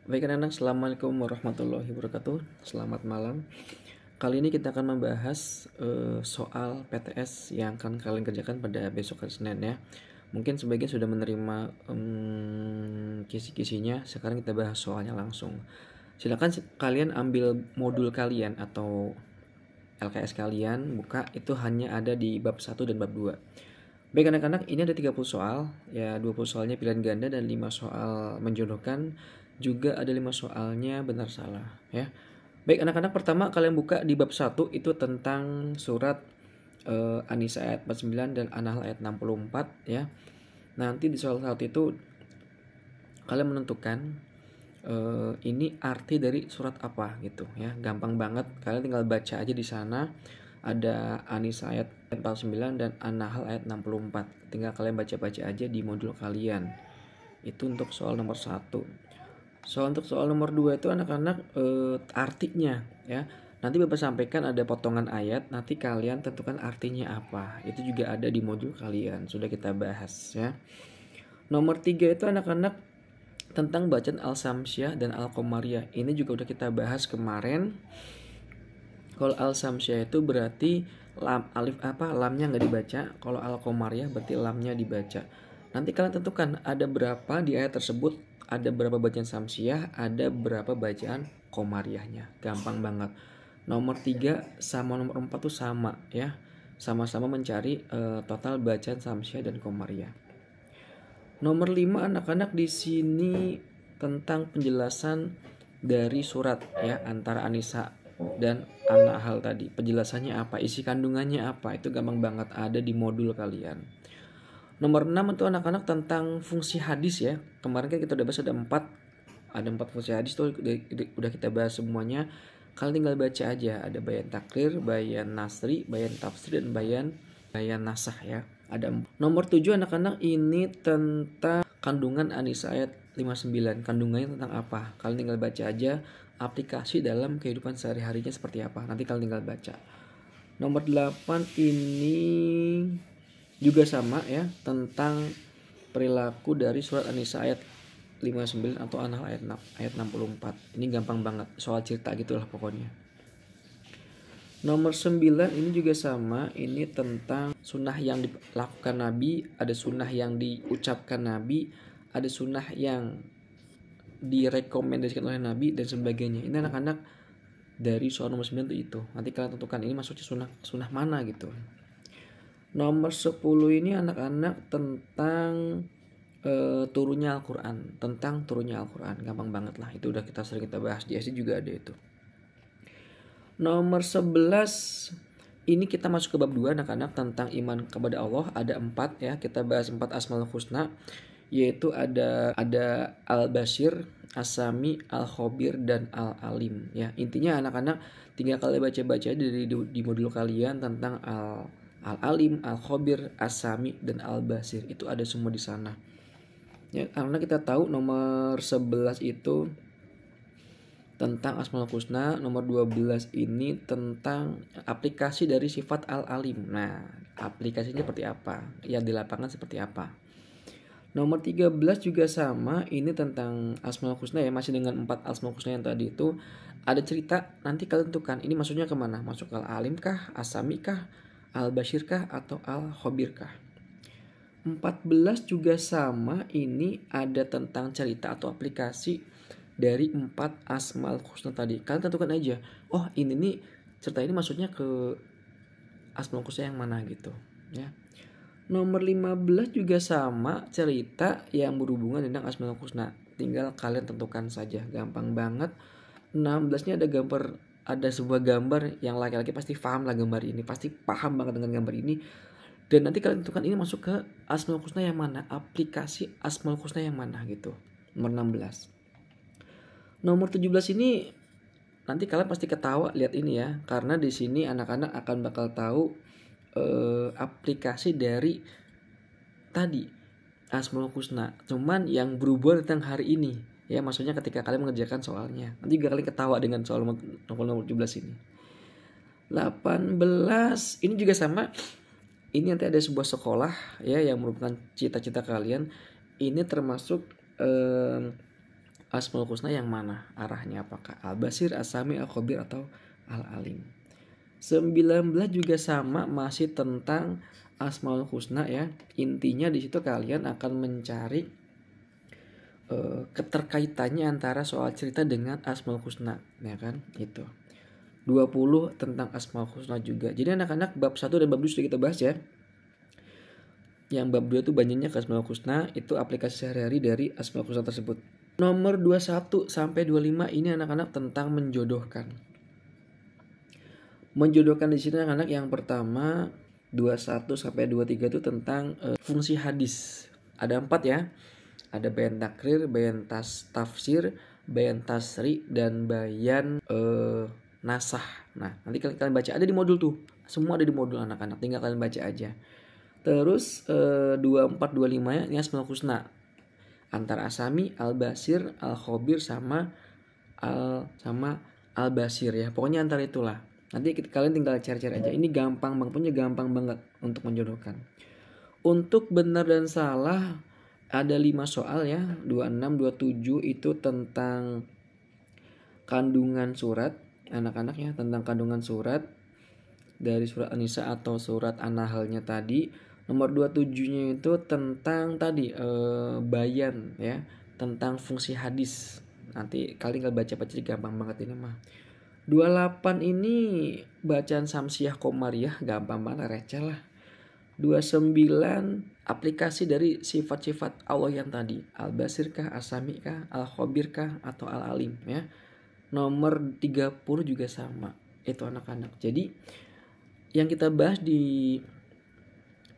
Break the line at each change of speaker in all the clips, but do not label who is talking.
Baik anak-anak, Assalamualaikum warahmatullahi wabarakatuh. Selamat malam. Kali ini kita akan membahas soal PTS yang akan kalian kerjakan pada besok hari Senin ya. Mungkin sebagian sudah menerima kisi-kisinya. Sekarang kita bahas soalnya langsung. Silakan kalian ambil modul kalian atau LKS kalian, buka, itu hanya ada di bab 1 dan bab 2. Baik anak-anak, ini ada 30 soal, ya 20 soalnya pilihan ganda dan 5 soal menjodohkan, juga ada 5 soalnya benar salah ya. Baik anak-anak, pertama kalian buka di bab 1 itu tentang surat An-Nisa ayat 49 dan An-Nahl ayat 64 ya. Nanti di soal 1 itu kalian menentukan ini arti dari surat apa gitu ya. Gampang banget, kalian tinggal baca aja di sana. Ada An-Nisa ayat 49 dan An-Nahl ayat 64. Tinggal kalian baca-baca aja di modul kalian. Itu untuk soal nomor 1. Untuk soal nomor 2 itu anak-anak artinya ya. Nanti Bapak sampaikan ada potongan ayat, nanti kalian tentukan artinya apa. Itu juga ada di modul kalian, sudah kita bahas ya. Nomor 3 itu anak-anak tentang bacaan Al-Samsyah dan Al-Qamariyah. Ini juga udah kita bahas kemarin. Kalau Al-Samsyah itu berarti lamnya nggak dibaca. Kalau Al-Qamariyah berarti lamnya dibaca. Nanti kalian tentukan ada berapa di ayat tersebut, ada berapa bacaan Samsyah, ada berapa bacaan Qamariyahnya. Gampang banget. Nomor 3 sama nomor 4 tuh sama ya. Sama-sama mencari total bacaan Samsyah dan Qamariyah. Nomor 5 anak-anak di sini tentang penjelasan dari surat ya, antara An-Nisa dan An-Nahl tadi. Penjelasannya apa, isi kandungannya apa, itu gampang banget ada di modul kalian. Nomor 6 itu anak-anak tentang fungsi hadis ya. Kemarin kan kita udah bahas ada 4 fungsi hadis tuh udah kita bahas semuanya. Kalian tinggal baca aja, ada bayan takrir, bayan nasri, bayan tafsir, dan bayan nasah ya. Ada nomor 7 anak-anak ini tentang kandungan An-Nisa ayat 59. Kandungannya tentang apa? Kalian tinggal baca aja, aplikasi dalam kehidupan sehari-harinya seperti apa. Nanti kalian tinggal baca. Nomor 8 ini juga sama ya, tentang perilaku dari surat An-Nisa ayat 59 atau An-Nahl ayat 64. Ini gampang banget, soal cerita gitulah pokoknya. Nomor 9 ini juga sama, ini tentang sunnah yang dilakukan Nabi, ada sunnah yang diucapkan Nabi, ada sunnah yang direkomendasikan oleh Nabi dan sebagainya. Ini anak-anak dari soal nomor 9 itu. Nanti kalian tentukan ini maksudnya sunnah mana gitu. Nomor 10 ini anak-anak tentang turunnya Al-Quran. Tentang turunnya Al-Quran. Gampang banget lah. Itu udah sering kita bahas. Di SD juga ada itu. Nomor 11 ini kita masuk ke bab 2 anak-anak tentang iman kepada Allah. Ada 4 ya. Kita bahas 4 Asmaul Husna. Yaitu ada Al-Bashir, As-Sami, Al-Khobir, dan Al-Alim ya. Intinya anak-anak tinggal kalian baca-baca di modul kalian tentang Al-Alim, Al-Khobir, As-Sami, dan Al-Basir. Itu ada semua di sana ya, karena kita tahu nomor 11 itu tentang Asmaul Husna, nomor 12 ini tentang aplikasi dari sifat Al-Alim. Nah, aplikasinya seperti apa? Ya di lapangan seperti apa? Nomor 13 juga sama, ini tentang Asmaul Husna ya, masih dengan 4 Asmaul Husna yang tadi itu. Ada cerita, nanti kalian tentukan ini maksudnya kemana? Masuk ke Al-Alim kah, As-Sami kah, Al-Bashir kah, atau Al-Khobir kah? 14 juga sama, ini ada tentang cerita atau aplikasi dari 4 Asmaul Husna tadi. Kalian tentukan aja, oh ini nih cerita ini maksudnya ke Asmaul Husna yang mana gitu ya. Nomor 15 juga sama, cerita yang berhubungan dengan Asmaul Husna. Tinggal kalian tentukan saja, gampang banget. 16-nya ada sebuah gambar yang laki-laki pasti paham lah gambar ini, pasti paham banget dengan gambar ini. Dan nanti kalian tentukan ini masuk ke Asmaul Husna yang mana, aplikasi Asmaul Husna yang mana gitu. Nomor 16. Nomor 17 ini nanti kalian pasti ketawa lihat ini ya, karena di sini anak-anak akan bakal tahu aplikasi dari tadi Asmaul Husna, cuman yang berubah tentang hari ini ya, maksudnya ketika kalian mengerjakan soalnya. Nanti juga kalian ketawa dengan soal nomor 17 ini. 18 ini juga sama. Ini nanti ada sebuah sekolah ya yang merupakan cita-cita kalian. Ini termasuk Asmaul Husna yang mana arahnya, apakah Al-Basir, As-Sami, Al-Khabir atau Al-Alim. 19 juga sama, masih tentang Asmaul Husna ya. Intinya di situ kalian akan mencari keterkaitannya antara soal cerita dengan Asmaul Husna, ya kan? Itu 20 tentang Asmaul Husna juga. Jadi anak-anak bab 1 dan bab 2 sudah kita bahas ya. Yang bab 2 itu banyak ke Asmaul Husna, itu aplikasi sehari-hari dari Asmaul Husna tersebut. Nomor 21 sampai 25 ini anak-anak tentang menjodohkan. Menjodohkan di sini anak-anak yang pertama 21 sampai 23 itu tentang fungsi hadis. Ada 4 ya. Ada bayan takrir, bayan tafsir, bayan tasri, dan bayan nasah. Nah, nanti kalian baca, ada di modul tuh. Semua ada di modul anak-anak, tinggal kalian baca aja. Terus 24 25 ya, ini Asmaul Husna. Antara Asami, Al-Basir, Al-Khabir sama Al-Basir ya. Pokoknya antara itulah. Nanti kalian tinggal cari-cari aja. Ini gampang banget, punya gampang banget untuk menjodohkan. Untuk benar dan salah ada 5 soal ya. 26, 27 itu tentang kandungan surat anak-anak ya, tentang kandungan surat dari surat An-Nisa atau surat An-Nahlnya tadi. Nomor 27-nya itu tentang tadi bayan ya, tentang fungsi hadis. Nanti kalian tinggal baca-baca, gampang banget ini mah. 28 ini bacaan Samsiah Komariah, gampang banget, receh lah. 29 aplikasi dari sifat-sifat Allah yang tadi, Al-Basir kah, As-Sami kah, Al-Khabir kah, atau Al-Alim ya. Nomor 30 juga sama, itu anak-anak. Jadi yang kita bahas di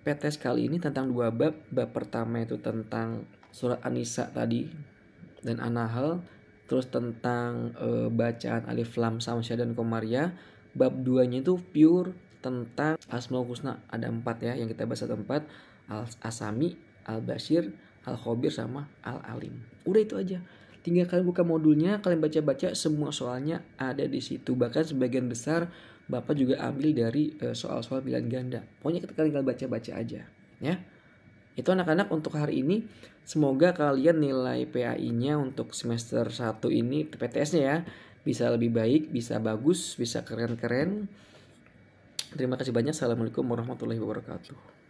PTS kali ini tentang 2 bab. Bab pertama itu tentang surat An-Nisa tadi dan An-Nahl, terus tentang bacaan Alif Lam Samsiah dan Komariah. Bab 2-nya itu pure tentang Asmaul Husna. Ada 4 ya yang kita bahas, ada 4. Al-Asami, Al-Basir, Al-Khabir sama Al-Alim. Udah itu aja. Tinggal kalian buka modulnya, kalian baca-baca, semua soalnya ada di situ. Bahkan sebagian besar Bapak juga ambil dari soal-soal pilihan ganda. Pokoknya kalian tinggal baca-baca aja ya. Itu anak-anak untuk hari ini. Semoga kalian nilai PAI-nya untuk semester 1 ini, PTS-nya ya, bisa lebih baik, bisa bagus, bisa keren-keren. Terima kasih banyak. Assalamualaikum warahmatullahi wabarakatuh.